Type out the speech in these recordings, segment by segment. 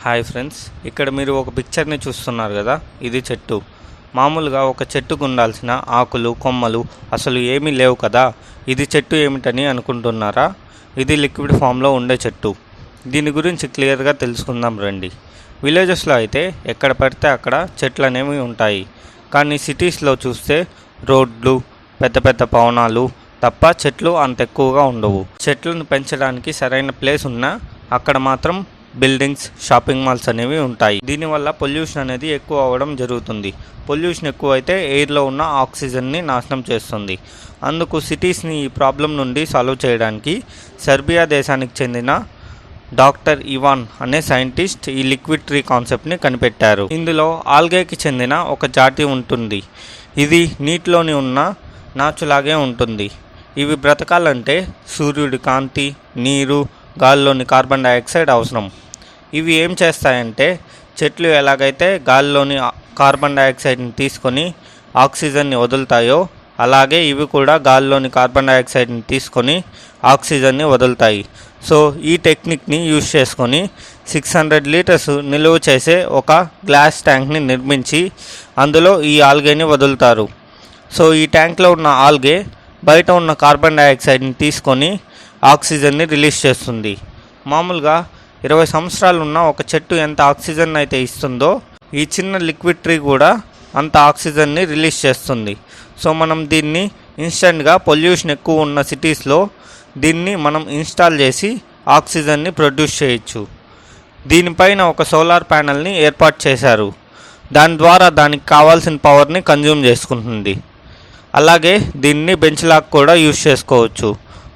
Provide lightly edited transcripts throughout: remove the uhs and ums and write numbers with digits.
Hi friends, ఇక్కడ మీరు ఒక పిక్చర్ని చూస్తున్నారు కదా. ఇది చెట్టు. మామూలుగా ఒక చెట్టుకు ఉండాల్సిన ఆకులు కొమ్మలు అసలు ఏమీ లేవు కదా. ఇది చెట్టు ఏమిటని అనుకుంటున్నారా? ఇది లిక్విడ్ ఫామ్లో ఉండే చెట్టు. దీని గురించి క్లియర్గా తెలుసుకుందాం రండి. విలేజెస్లో అయితే ఎక్కడ పడితే అక్కడ చెట్లు అనేవి ఉంటాయి. కానీ సిటీస్లో చూస్తే రోడ్లు పెద్ద పెద్ద భవనాలు తప్ప చెట్లు అంత ఎక్కువగా ఉండవు. చెట్లను పెంచడానికి సరైన ప్లేస్ ఉన్నా అక్కడ మాత్రం బిల్డింగ్స్ షాపింగ్ మాల్స్ అనేవి ఉంటాయి. దీనివల్ల పొల్యూషన్ అనేది ఎక్కువ అవ్వడం జరుగుతుంది. పొల్యూషన్ ఎక్కువ అయితే ఎయిర్లో ఉన్న ఆక్సిజన్ని నాశనం చేస్తుంది. అందుకు సిటీస్ని ఈ ప్రాబ్లం నుండి సాల్వ్ చేయడానికి సెర్బియా దేశానికి చెందిన డాక్టర్ ఇవాన్ అనే సైంటిస్ట్ ఈ లిక్విడ్ ట్రీ కాన్సెప్ట్ని కనిపెట్టారు. ఇందులో ఆల్గేకి చెందిన ఒక జాతి ఉంటుంది. ఇది నీటిలోని ఉన్న నాచులాగే ఉంటుంది. ఇవి బ్రతకాలంటే సూర్యుడి కాంతి, నీరు, గాలిలోని కార్బన్ డైఆక్సైడ్ అవసరం. ఇవి ఏం చేస్తాయంటే చెట్లు ఎలాగైతే గాలిలోని కార్బన్ డైఆక్సైడ్ని తీసుకొని ఆక్సిజన్ని వదులుతాయో అలాగే ఇవి కూడా గాలిలోని కార్బన్ డైఆక్సైడ్ని తీసుకొని ఆక్సిజన్ని వదులుతాయి. సో ఈ టెక్నిక్ని యూజ్ చేసుకొని 600 లీటర్స్ నిలువ చేసే ఒక గ్లాస్ ట్యాంక్ని నిర్మించి అందులో ఈ ఆల్గేని వదులుతారు. సో ఈ ట్యాంక్లో ఉన్న ఆల్గే బయట ఉన్న కార్బన్ డైఆక్సైడ్ని తీసుకొని ఆక్సిజన్ని రిలీజ్ చేస్తుంది. మామూలుగా 20 సంవత్సరాలు ఉన్న ఒక చెట్టు ఎంత ఆక్సిజన్ అయితే ఇస్తుందో ఈ చిన్న లిక్విడ్ ట్రీ కూడా అంత ఆక్సిజన్ని రిలీజ్ చేస్తుంది. సో మనం దీన్ని ఇన్స్టెంట్గా పొల్యూషన్ ఎక్కువ ఉన్న సిటీస్లో దీన్ని మనం ఇన్స్టాల్ చేసి ఆక్సిజన్ని ప్రొడ్యూస్ చేయొచ్చు. దీనిపైన ఒక సోలార్ ప్యానెల్ని ఏర్పాటు చేశారు. దాని ద్వారా దానికి కావాల్సిన పవర్ని కన్జ్యూమ్ చేసుకుంటుంది. అలాగే దీన్ని బెంచ్ లాగా కూడా యూజ్ చేసుకోవచ్చు.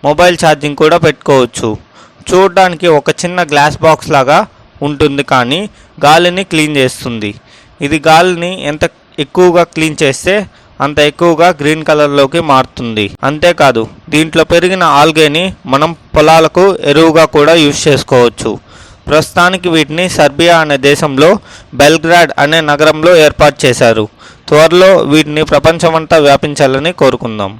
మొబైల్ ఛార్జింగ్ కూడా పెట్టుకోవచ్చు. చూడడానికి ఒక చిన్న గ్లాస్ బాక్స్ లాగా ఉంటుంది, కానీ గాలిని క్లీన్ చేస్తుంది. ఇది గాలిని ఎంత ఎక్కువగా క్లీన్ చేస్తే అంత ఎక్కువగా గ్రీన్ కలర్లోకి మారుతుంది. అంతేకాదు దీంట్లో పెరిగిన ఆల్గేని మనం పొలాలకు ఎరువుగా కూడా యూజ్ చేసుకోవచ్చు. ప్రస్తుతానికి వీటిని సెర్బియా అనే దేశంలో బెల్గ్రాడ్ అనే నగరంలో ఏర్పాటు చేశారు. త్వరలో వీటిని ప్రపంచమంతా వ్యాపించాలని కోరుకుందాం.